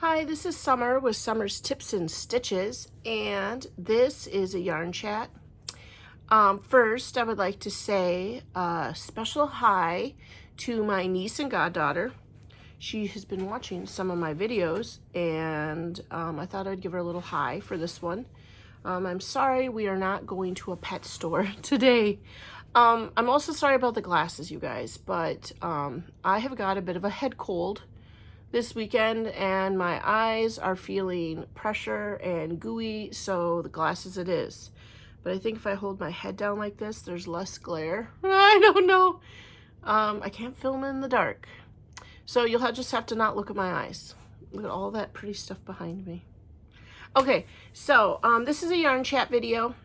Hi, this is Summer with Summer's Tips and Stitches, and this is a yarn chat. First, I would like to say a special hi to my niece and goddaughter. She has been watching some of my videos, and I thought I'd give her a little hi for this one. I'm sorry we are not going to a pet store today. I'm also sorry about the glasses, you guys, but I have got a bit of a head cold this weekend and my eyes are feeling pressure and gooey, so the glasses it is. But I think if I hold my head down like this, there's less glare. I don't know. I can't film in the dark. So you'll just have to not look at my eyes. Look at all that pretty stuff behind me. Okay, so this is a yarn chat video.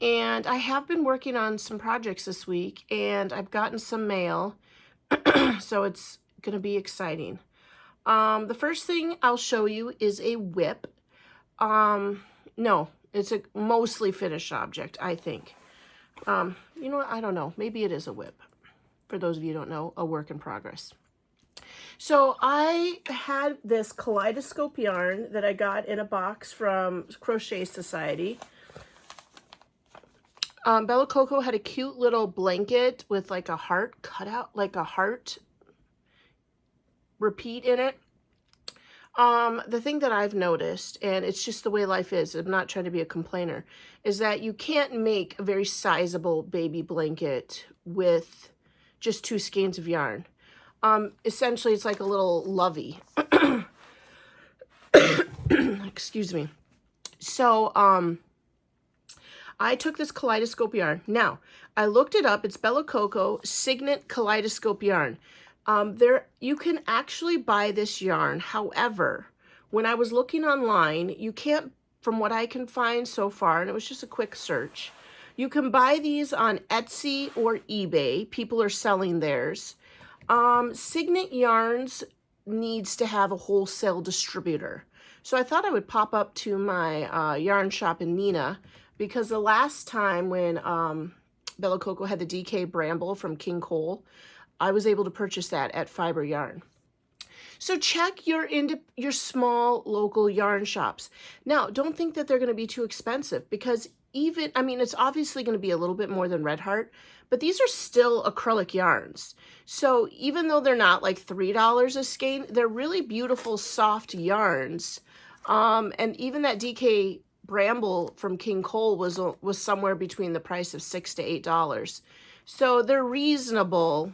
And I have been working on some projects this week and I've gotten some mail. So it's gonna be exciting. The first thing I'll show you is a whip. No, it's a mostly finished object, I think. You know what? I don't know. Maybe it is a whip. For those of you who don't know, a work in progress. So I had this Kaleidoscope yarn that I got in a box from Crochet Society. Bella Coco had a cute little blanket with like a heart cut out, like a heart repeat in it. The thing that I've noticed, and it's just the way life is, I'm not trying to be a complainer, is that you can't make a very sizable baby blanket with just 2 skeins of yarn. Essentially, it's like a little lovey. Excuse me. So, I took this Kaleidoscope yarn. Now, I looked it up. It's Bella Coco Cygnet Kaleidoscope yarn. You can actually buy this yarn. However, when I was looking online, you can't, from what I can find so far, and it was just a quick search, you can buy these on Etsy or eBay. People are selling theirs. Cygnet Yarns needs to have a wholesale distributor. So I thought I would pop up to my yarn shop in Neenah, because the last time when Bella Coco had the DK Bramble from King Cole, I was able to purchase that at Fiber Yarn. So check your small local yarn shops. Now, don't think that they're going to be too expensive, because even, I mean, it's obviously going to be a little bit more than Red Heart, but these are still acrylic yarns. So even though they're not like $3 a skein, they're really beautiful, soft yarns. And even that DK Bramble from King Cole was somewhere between the price of $6 to $8. So they're reasonable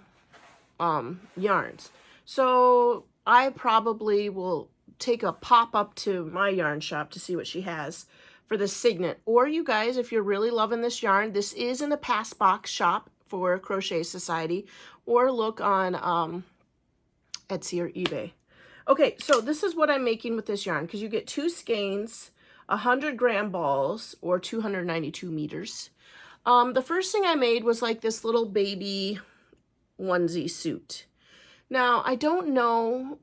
yarns. So I probably will take a pop up to my yarn shop to see what she has for the Cygnet. Or you guys, if you're really loving this yarn, this is in the Pass Box shop for Crochet Society, or look on Etsy or eBay. Okay, so this is what I'm making with this yarn, because you get 2 skeins, 100-gram balls, or 292 meters. The first thing I made was like this little baby onesie suit. Now, I don't know,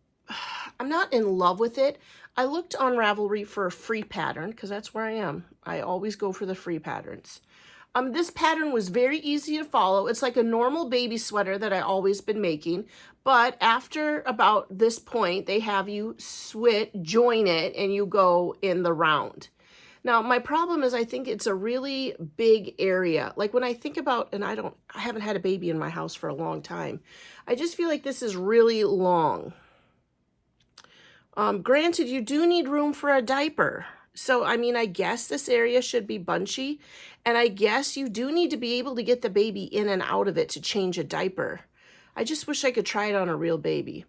I'm not in love with it. I looked on Ravelry for a free pattern, because that's where I am. I always go for the free patterns. This pattern was very easy to follow. It's like a normal baby sweater that I always been making, but after about this point, they have you join it, and you go in the round. Now, my problem is I think it's a really big area. Like when I think about, and I haven't had a baby in my house for a long time. I just feel like this is really long. Granted, you do need room for a diaper. So, I mean, I guess this area should be bunchy. And I guess you do need to be able to get the baby in and out of it to change a diaper. I just wish I could try it on a real baby.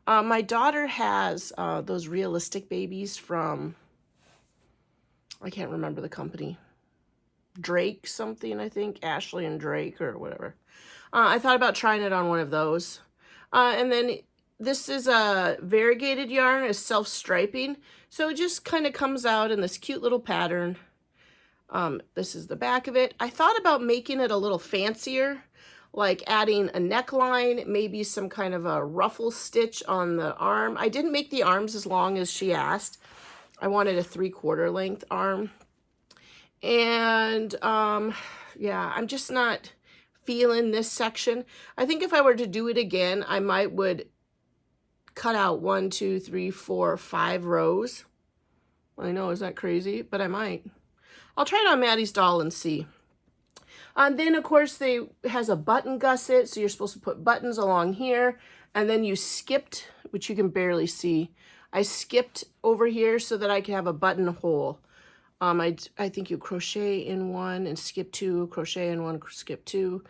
My daughter has those realistic babies from, I can't remember the company. Drake something, I think. Ashley and Drake or whatever. I thought about trying it on one of those. And then this is a variegated yarn, is self-striping. So it just kind of comes out in this cute little pattern. This is the back of it. I thought about making it a little fancier, like adding a neckline, maybe some kind of a ruffle stitch on the arm. I didn't make the arms as long as she asked. I wanted a 3/4 length arm. And yeah, I'm just not feeling this section. I think if I were to do it again, I would cut out 1, 2, 3, 4, 5 rows. I know, is that crazy? But I might. I'll try it on Maddie's doll and see. And then, of course, it has a button gusset, so you're supposed to put buttons along here. And then you skipped, which you can barely see. I skipped over here so that I can have a buttonhole. I think you crochet in one and skip 2, crochet in one, skip 2.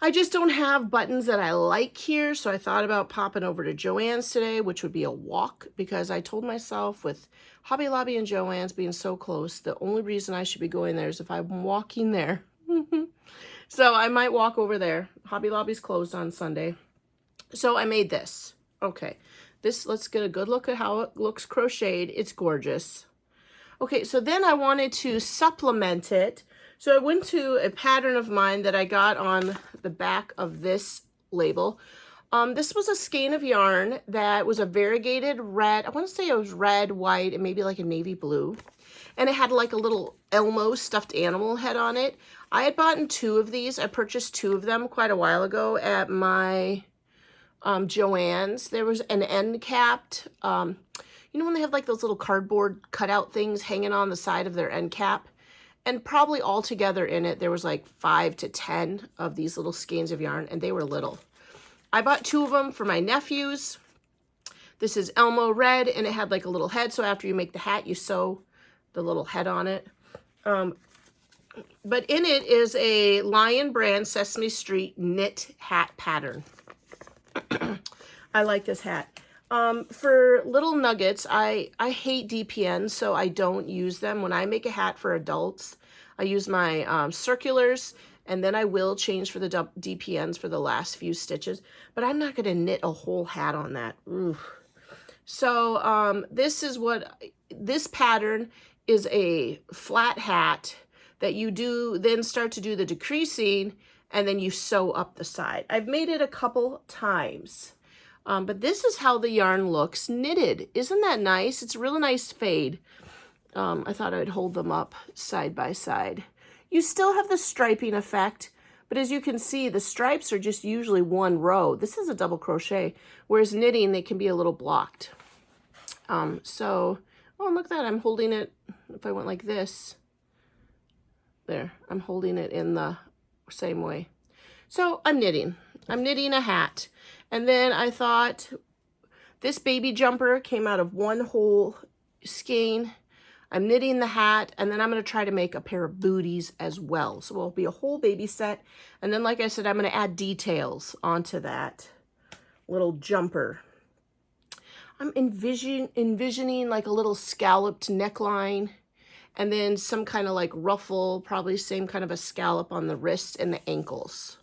I just don't have buttons that I like here, so I thought about popping over to Joann's today, which would be a walk, because I told myself with Hobby Lobby and Joann's being so close, the only reason I should be going there is if I'm walking there. So I might walk over there. Hobby Lobby's closed on Sunday. So I made this. Okay, let's get a good look at how it looks crocheted. It's gorgeous. Okay, so then I wanted to supplement it. So I went to a pattern of mine that I got on the back of this label. This was a skein of yarn that was a variegated red. I want to say it was red, white, and maybe like a navy blue. And it had like a little Elmo stuffed animal head on it. I had bought 2 of these. I purchased 2 of them quite a while ago at my Joann's. There was an end capped, you know when they have like those little cardboard cutout things hanging on the side of their end cap? And probably all together in it, there was like 5 to 10 of these little skeins of yarn, and they were little. I bought 2 of them for my nephews. This is Elmo red, and it had like a little head, so after you make the hat, you sew the little head on it. But in it is a Lion brand Sesame Street knit hat pattern. I like this hat. For little nuggets, I hate DPNs, so I don't use them. When I make a hat for adults, I use my circulars, and then I will change for the DPNs for the last few stitches. But I'm not going to knit a whole hat on that. Ooh. So this pattern is a flat hat that you then start to do the decreasing, and then you sew up the side. I've made it a couple times. But this is how the yarn looks knitted. Isn't that nice? It's a really nice fade. I thought I'd hold them up side by side. You still have the striping effect, but as you can see, the stripes are just usually 1 row. This is a double crochet, whereas knitting, they can be a little blocked. Oh, look at that. I'm holding it, if I went like this, there, I'm holding it in the same way. So I'm knitting a hat. And then I thought this baby jumper came out of 1 whole skein. I'm knitting the hat, and then I'm going to try to make a pair of booties as well. So it'll be a whole baby set. And then, like I said, I'm going to add details onto that little jumper. I'm envisioning like a little scalloped neckline, and then some kind of like ruffle, probably same kind of a scallop on the wrists and the ankles.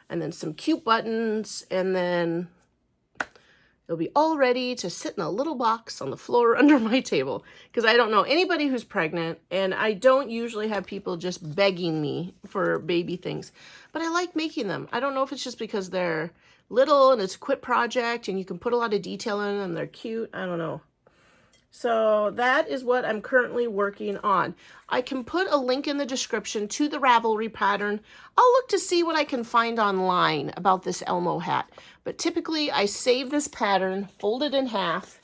And then some cute buttons, and then they'll be all ready to sit in a little box on the floor under my table. Because I don't know anybody who's pregnant, and I don't usually have people just begging me for baby things. But I like making them. I don't know if it's just because they're little and it's a quick project and you can put a lot of detail in them and they're cute. I don't know. So that is what I'm currently working on. I can put a link in the description to the Ravelry pattern. I'll look to see what I can find online about this Elmo hat. But typically I save this pattern, fold it in half,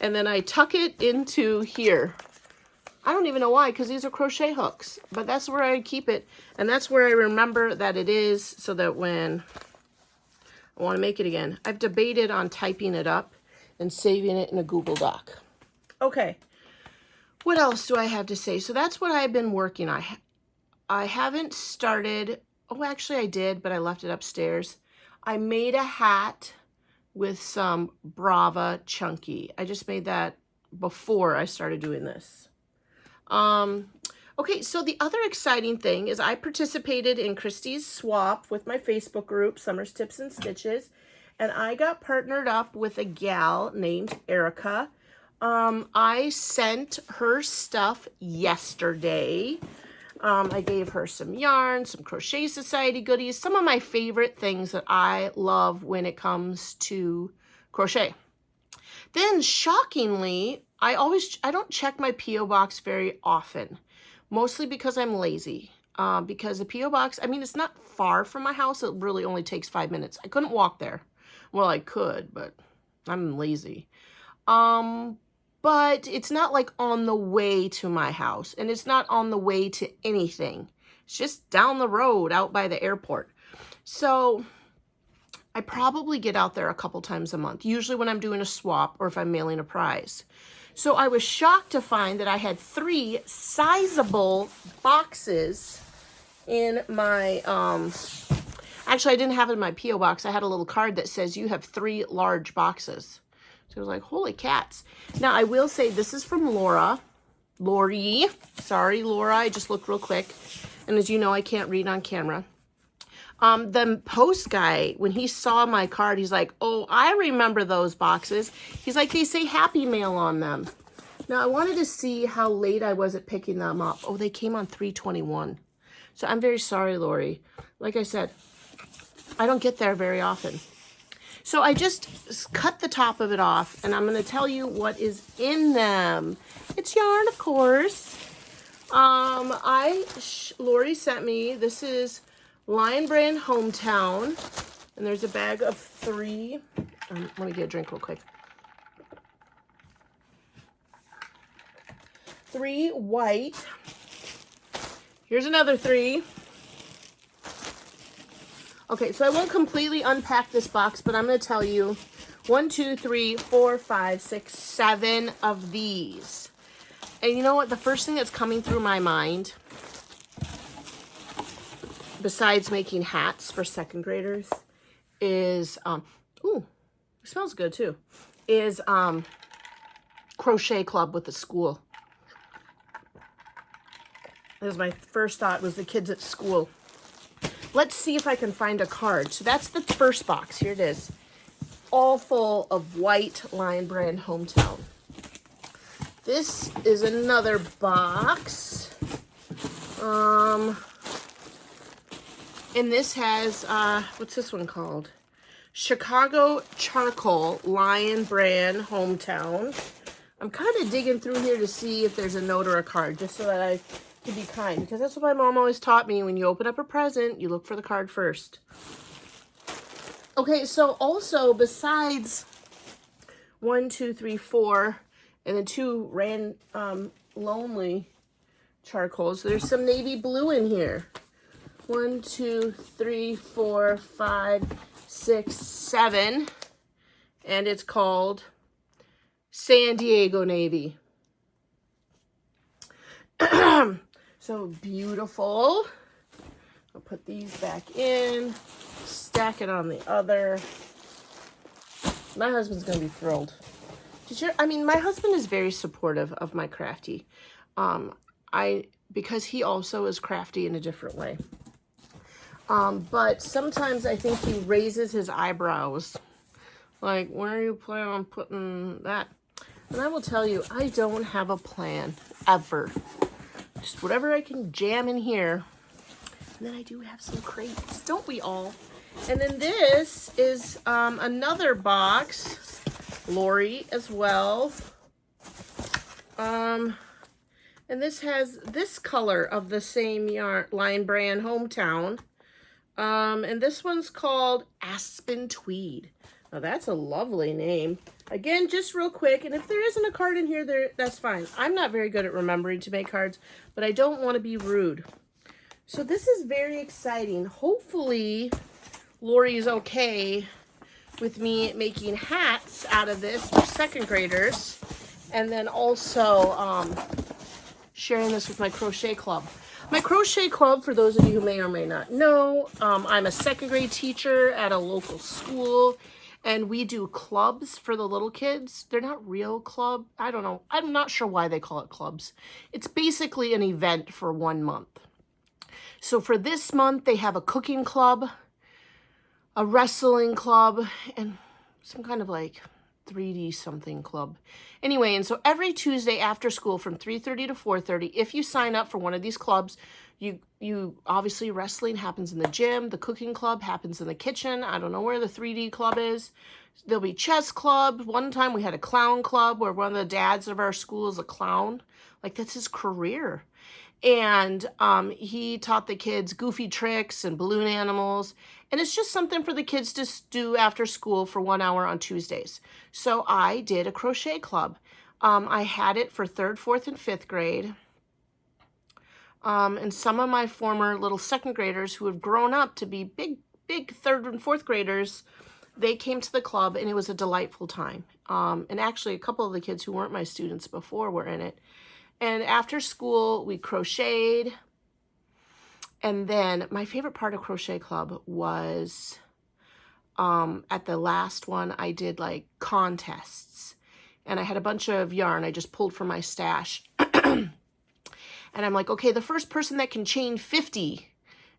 and then I tuck it into here. I don't even know why, because these are crochet hooks, but that's where I keep it. And that's where I remember that it is, so that when I want to make it again, I've debated on typing it up and saving it in a Google Doc. Okay, what else do I have to say? So that's what I've been working on. I haven't started, oh, actually I did, but I left it upstairs. I made a hat with some Brava Chunky. I just made that before I started doing this. Okay, so the other exciting thing is I participated in Christie's swap with my Facebook group, Summer's Tips and Stitches, and I got partnered up with a gal named Erica. I sent her stuff yesterday. I gave her some yarn, some Crochet Society goodies, some of my favorite things that I love when it comes to crochet. Then, shockingly, I don't check my P.O. box very often, mostly because I'm lazy. Because the P.O. box, I mean, it's not far from my house. It really only takes 5 minutes. I couldn't walk there. Well, I could, but I'm lazy. But it's not like on the way to my house, and it's not on the way to anything. It's just down the road out by the airport. So I probably get out there a couple times a month, usually when I'm doing a swap or if I'm mailing a prize. So I was shocked to find that I had 3 sizable boxes in my, actually I didn't have it in my P.O. box. I had a little card that says you have 3 large boxes. So I was like, holy cats. Now I will say this is from Lori. Sorry, Laura, I just looked real quick. And as you know, I can't read on camera. The post guy, when he saw my card, he's like, oh, I remember those boxes. He's like, they say Happy Mail on them. Now, I wanted to see how late I was at picking them up. Oh, they came on 3/21. So I'm very sorry, Lori. Like I said, I don't get there very often. So I just cut the top of it off, and I'm going to tell you what is in them. It's yarn, of course. Lori sent me, this is Lion Brand Hometown, and there's a bag of 3. Let me get a drink real quick. 3 white. Here's another 3. Okay, so I won't completely unpack this box, but I'm going to tell you 1, 2, 3, 4, 5, 6, 7 of these. And you know what? The first thing that's coming through my mind, besides making hats for 2nd graders, is, ooh, it smells good too, is crochet club with the school. That was my first thought, was the kids at school. Let's see if I can find a card. So that's the first box. Here it is. All full of white Lion Brand Hometown. This is another box. And this has, what's this one called? Chicago Charcoal Lion Brand Hometown. I'm kind of digging through here to see if there's a note or a card, just so that I can be kind. Because that's what my mom always taught me. When you open up a present, you look for the card first. Okay, so also, besides 1, 2, 3, 4, and the 2 lonely charcoals, there's some navy blue in here. 1, 2, 3, 4, 5, 6, 7. And it's called San Diego Navy. So beautiful. I'll put these back in, stack it on the other. My husband's going to be thrilled. My husband is very supportive of my crafty. Because he also is crafty in a different way. But sometimes I think he raises his eyebrows. Like, where are you planning on putting that? And I will tell you, I don't have a plan, ever. Just whatever I can jam in here. And then I do have some crates, don't we all? And then this is another box, Lori as well. And this has this color of the same yarn, Lion Brand Hometown. And this one's called Aspen Tweed. Now that's a lovely name. Again, just real quick, and if there isn't a card in here, that's fine. I'm not very good at remembering to make cards, but I don't want to be rude. So this is very exciting. Hopefully, Lori is okay with me making hats out of this for 2nd graders. And then also sharing this with my crochet club. My crochet club, for those of you who may or may not know, I'm a 2nd grade teacher at a local school. And we do clubs for the little kids. They're not real club. I don't know. I'm not sure why they call it clubs. It's basically an event for 1 month. So for this month, they have a cooking club, a wrestling club, and some kind of like 3D something club. Anyway, and so every Tuesday after school from 3:30 to 4:30, if you sign up for one of these clubs, you obviously, wrestling happens in the gym, the cooking club happens in the kitchen. I don't know where the 3D club is. There'll be chess club. One time we had a clown club where one of the dads of our school is a clown. Like, that's his career. And he taught the kids goofy tricks and balloon animals. And it's just something for the kids to do after school for 1 hour on Tuesdays. So I did a crochet club. I had it for 3rd, 4th, and 5th grade. And some of my former little 2nd graders who have grown up to be big 3rd and 4th graders, they came to the club, and it was a delightful time. And actually, a couple of the kids who weren't my students before were in it. And after school, we crocheted. And then my favorite part of Crochet Club was at the last one, I did like contests. And I had a bunch of yarn I just pulled from my stash. And I'm like, okay, the first person that can chain 50.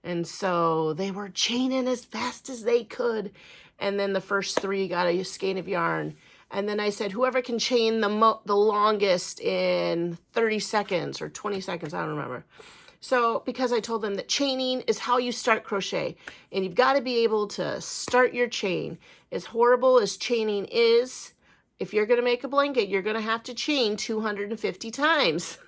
And so they were chaining as fast as they could. And then the first 3 got a skein of yarn. And then I said, whoever can chain the longest in 30 seconds or 20 seconds, I don't remember. So because I told them that chaining is how you start crochet. And you've got to be able to start your chain. As horrible as chaining is, if you're going to make a blanket, you're going to have to chain 250 times.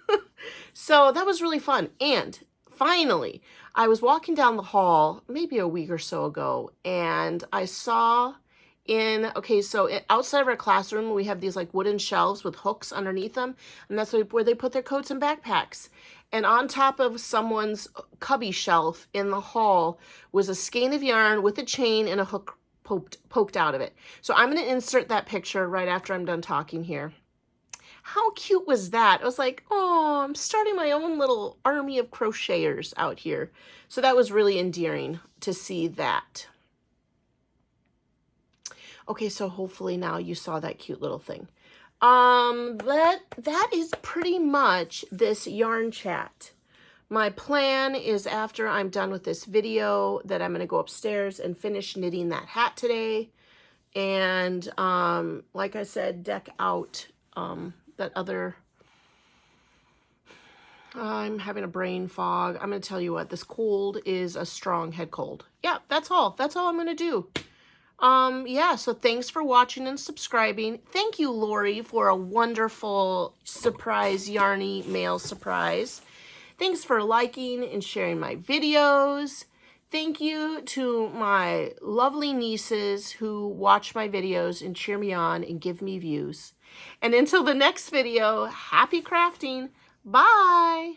So that was really fun. And finally, I was walking down the hall maybe a week or so ago, and I saw outside of our classroom, we have these like wooden shelves with hooks underneath them, and that's where they put their coats and backpacks. And on top of someone's cubby shelf in the hall was a skein of yarn with a chain and a hook poked out of it. So I'm going to insert that picture right after I'm done talking here. How cute was that? I was like, oh, I'm starting my own little army of crocheters out here. So that was really endearing to see that. Okay, so hopefully now you saw that cute little thing. That is pretty much this yarn chat. My plan is after I'm done with this video that I'm going to go upstairs and finish knitting that hat today. And like I said, deck out that other... I'm having a brain fog. I'm going to tell you what, this cold is a strong head cold. Yeah, that's all. That's all I'm going to do. Yeah, so thanks for watching and subscribing. Thank you, Lori, for a wonderful surprise yarny mail surprise. Thanks for liking and sharing my videos. Thank you to my lovely nieces who watch my videos and cheer me on and give me views. And until the next video, happy crafting. Bye.